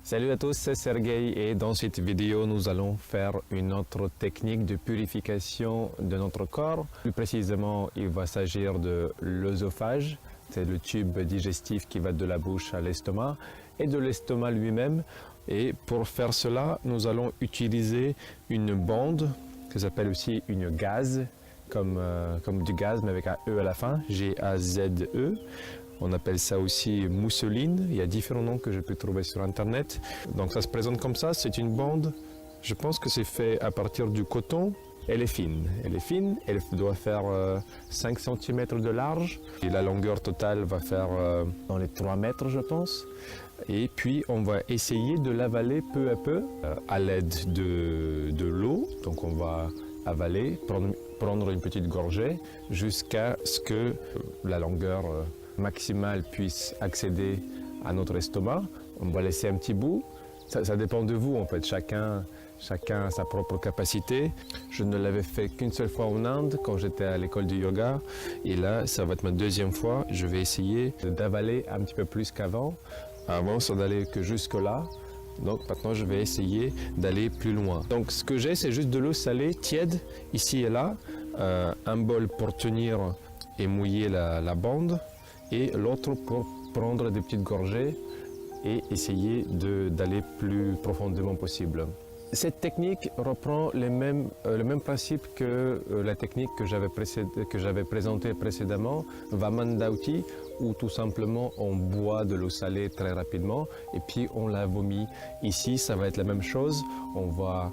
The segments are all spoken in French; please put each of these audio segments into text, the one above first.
Salut à tous, c'est Sergei et dans cette vidéo nous allons faire une autre technique de purification de notre corps. Plus précisément, il va s'agir de l'œsophage, c'est le tube digestif qui va de la bouche à l'estomac et de l'estomac lui-même. Et pour faire cela, nous allons utiliser une bande qui s'appelle aussi une gaze, comme du gaz mais avec un E à la fin, G-A-Z-E. On appelle ça aussi mousseline, il y a différents noms que je peux trouver sur internet. Donc ça se présente comme ça, c'est une bande, je pense que c'est fait à partir du coton. Elle est fine, elle doit faire 5 cm de large et la longueur totale va faire dans les 3 mètres je pense. Et puis on va essayer de l'avaler peu à peu à l'aide de l'eau. Donc on va avaler, prendre une petite gorgée jusqu'à ce que la longueur maximale puisse accéder à notre estomac. On va laisser un petit bout. Ça dépend de vous en fait, chacun a sa propre capacité. Je ne l'avais fait qu'une seule fois en Inde quand j'étais à l'école de yoga et là ça va être ma deuxième fois. Je vais essayer d'avaler un petit peu plus qu'avant. Avant ça n'allait que jusque là. Donc maintenant je vais essayer d'aller plus loin. Donc ce que j'ai c'est juste de l'eau salée tiède ici et là, un bol pour tenir et mouiller la bande et l'autre pour prendre des petites gorgées et essayer d'aller plus profondément possible. Cette technique reprend le même principe que la technique que j'avais présentée précédemment, Vamandauti, où tout simplement on boit de l'eau salée très rapidement et puis on la vomit. Ici, ça va être la même chose, on va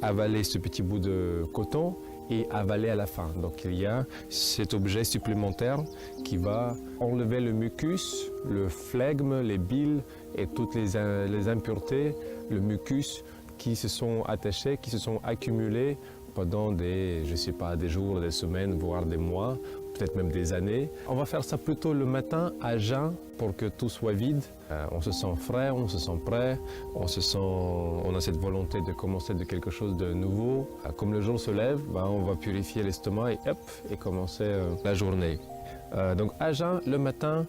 avaler ce petit bout de coton et avaler à la fin. Donc il y a cet objet supplémentaire qui va enlever le mucus, le flegme, les biles et toutes les impuretés, le mucus qui se sont attachés, qui se sont accumulés pendant des jours, des semaines, voire des mois, peut-être même des années. On va faire ça plutôt le matin à jeun pour que tout soit vide. On se sent frais, on se sent prêt, on a cette volonté de commencer de quelque chose de nouveau. Comme le jour se lève, on va purifier l'estomac et commencer la journée. Donc à jeun, le matin,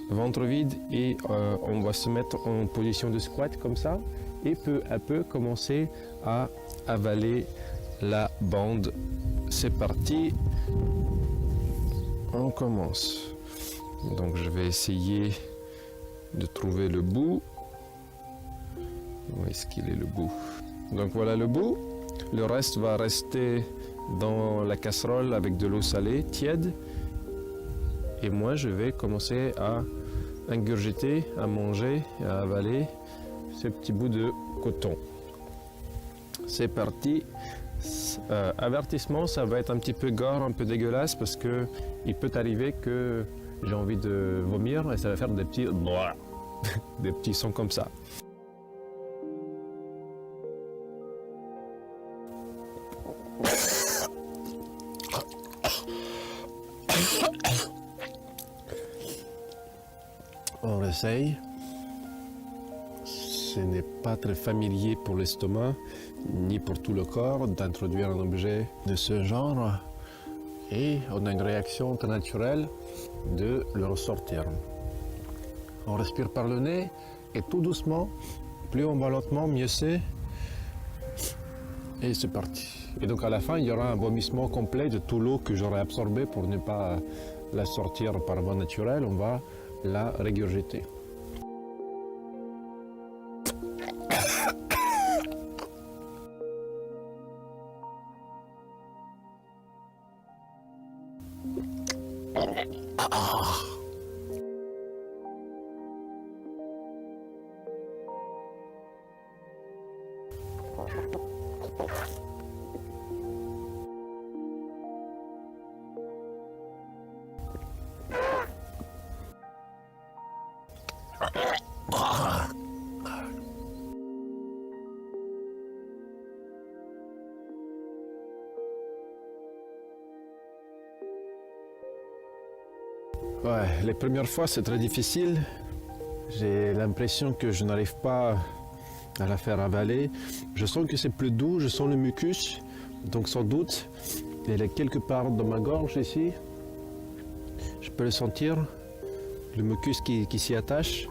ventre vide et on va se mettre en position de squat comme ça et peu à peu commencer à avaler la bande. C'est parti, on commence. Donc je vais essayer de trouver le bout. Où est-ce qu'il est le bout? Donc voilà le bout. Le reste va rester dans la casserole avec de l'eau salée tiède. Et moi je vais commencer à ingurgiter, à manger, à avaler ce petit bout de coton. C'est parti. Avertissement, ça va être un petit peu gore, un peu dégueulasse parce que il peut arriver que j'ai envie de vomir et ça va faire des petits des petits sons comme ça. On essaye. Ce n'est pas très familier pour l'estomac ni pour tout le corps d'introduire un objet de ce genre et on a une réaction très naturelle de le ressortir. On respire par le nez et tout doucement, plus on va lentement, mieux c'est. Et c'est parti. Et donc à la fin, il y aura un vomissement complet de toute l'eau que j'aurais absorbée pour ne pas la sortir par voie naturelle. On va la régurgiter. Ouais, les premières fois c'est très difficile. J'ai l'impression que je n'arrive pas à la faire avaler. Je sens que c'est plus doux, je sens le mucus. Donc sans doute, elle est quelque part dans ma gorge ici. Je peux le sentir, le mucus qui s'y attache.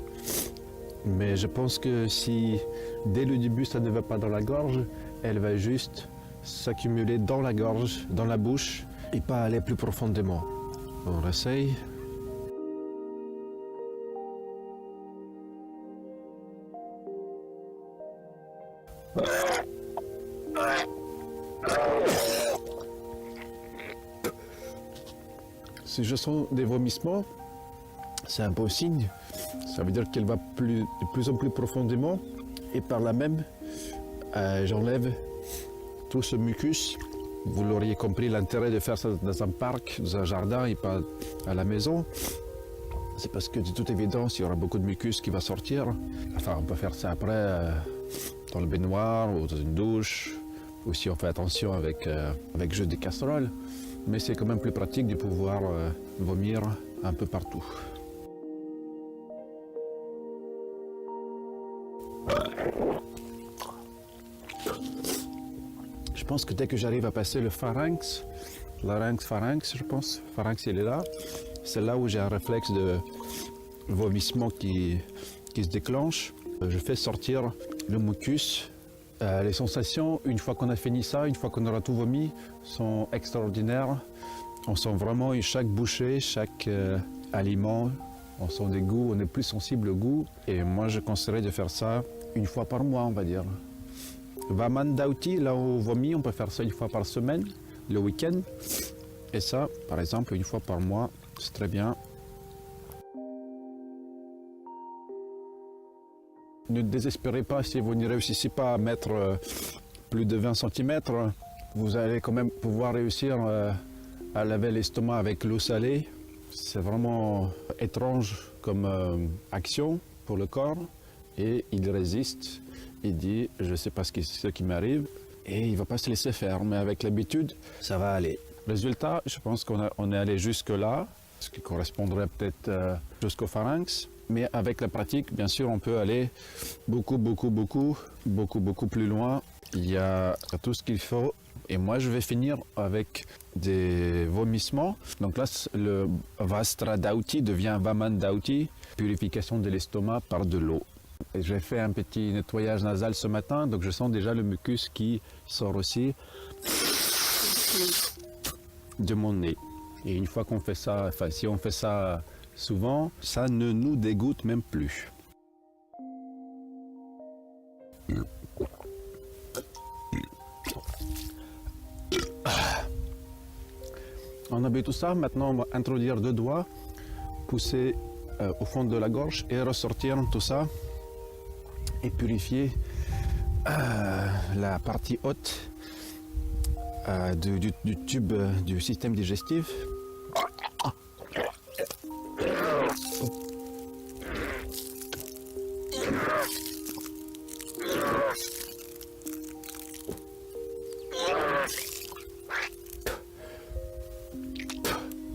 Mais je pense que si dès le début ça ne va pas dans la gorge, elle va juste s'accumuler dans la gorge, dans la bouche et pas aller plus profondément. On essaye. Si je sens des vomissements, c'est un beau signe. Ça veut dire qu'elle va de plus en plus profondément et par là même, j'enlève tout ce mucus. Vous l'auriez compris, l'intérêt de faire ça dans un parc, dans un jardin et pas à la maison. C'est parce que de toute évidence, il y aura beaucoup de mucus qui va sortir. Enfin, on peut faire ça après dans le baignoire ou dans une douche, ou si on fait attention avec jeu de casserole. Mais c'est quand même plus pratique de pouvoir vomir un peu partout. Je pense que dès que j'arrive à passer le pharynx, larynx, je pense, pharynx il est là, c'est là où j'ai un réflexe de vomissement qui se déclenche. Je fais sortir le mucus. Les sensations, une fois qu'on a fini ça, une fois qu'on aura tout vomi, sont extraordinaires. On sent vraiment chaque bouchée, chaque aliment, on sent des goûts, on est plus sensible au goût. Et moi, je conseillerais de faire ça une fois par mois, on va dire. Vaman Dauti, là où on vomit, on peut faire ça une fois par semaine, le week-end. Et ça, par exemple, une fois par mois, c'est très bien. Ne désespérez pas si vous ne réussissez pas à mettre plus de 20 cm. Vous allez quand même pouvoir réussir à laver l'estomac avec l'eau salée. C'est vraiment étrange comme action pour le corps. Et il résiste. Il dit, je ne sais pas ce qui m'arrive. Et il ne va pas se laisser faire. Mais avec l'habitude, ça va aller. Résultat, je pense qu'on est allé jusque-là, ce qui correspondrait peut-être jusqu'au pharynx. Mais avec la pratique, bien sûr, on peut aller beaucoup plus loin. Il y a tout ce qu'il faut. Et moi, je vais finir avec des vomissements. Donc là, le Vastra Dauti devient Vaman Dauti, purification de l'estomac par de l'eau. J'ai fait un petit nettoyage nasal ce matin, donc je sens déjà le mucus qui sort aussi de mon nez. Et une fois qu'on fait ça, enfin si on fait ça souvent, ça ne nous dégoûte même plus. On a bu tout ça, maintenant on va introduire 2 doigts, pousser au fond de la gorge et ressortir tout ça et purifier la partie haute du tube du système digestif.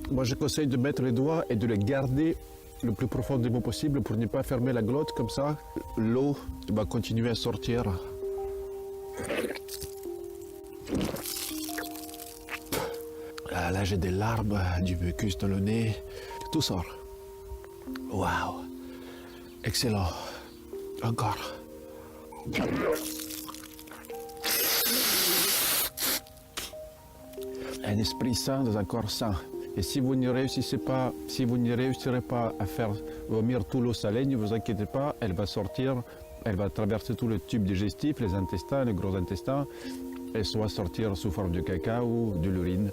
Moi, je conseille de mettre les doigts et de les garder le plus profondément possible pour ne pas fermer la glotte. Comme ça, l'eau va continuer à sortir. Ah, là, j'ai des larmes, du mucus dans le nez. Tout sort. Waouh! Excellent. Encore. Un esprit sain dans un corps sain. Et si vous ne réussirez pas à faire vomir tout l'eau salée, ne vous inquiétez pas, elle va sortir, elle va traverser tout le tube digestif, les intestins, les gros intestins, et soit sortir sous forme de caca ou de l'urine.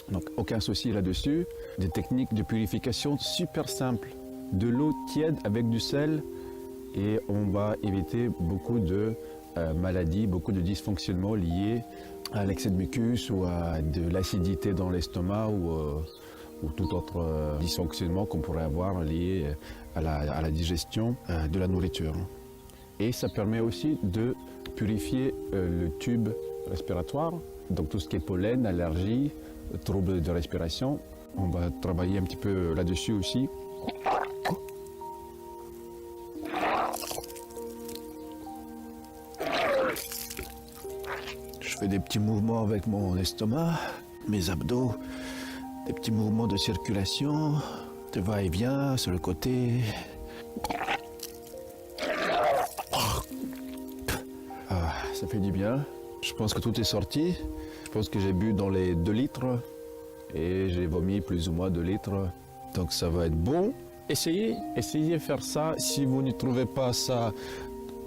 Donc aucun souci là-dessus. Des techniques de purification super simples. De l'eau tiède avec du sel et on va éviter beaucoup de maladies, beaucoup de dysfonctionnements liés à l'excès de mucus ou à de l'acidité dans l'estomac ou tout autre dysfonctionnement qu'on pourrait avoir lié à la digestion de la nourriture. Et ça permet aussi de purifier le tube respiratoire, donc tout ce qui est pollen, allergies, troubles de respiration. On va travailler un petit peu là-dessus aussi. Je fais des petits mouvements avec mon estomac, mes abdos, des petits mouvements de circulation, de va-et-vient sur le côté. ça fait du bien. Je pense que tout est sorti. Je pense que j'ai bu dans les 2 litres et j'ai vomi plus ou moins 2 litres. Donc ça va être bon. Essayez de faire ça. Si vous ne trouvez pas ça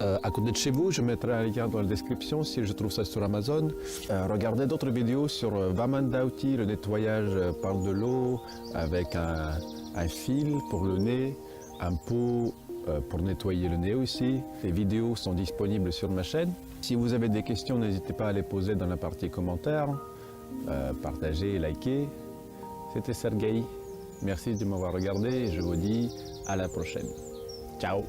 à côté de chez vous, je mettrai un lien dans la description si je trouve ça sur Amazon. Regardez d'autres vidéos sur Wamandauti, le nettoyage par de l'eau avec un fil pour le nez, un pot pour nettoyer le nez aussi. Les vidéos sont disponibles sur ma chaîne. Si vous avez des questions, n'hésitez pas à les poser dans la partie commentaires. Partagez, likez. C'était Sergueï. Merci de m'avoir regardé et je vous dis à la prochaine. Ciao!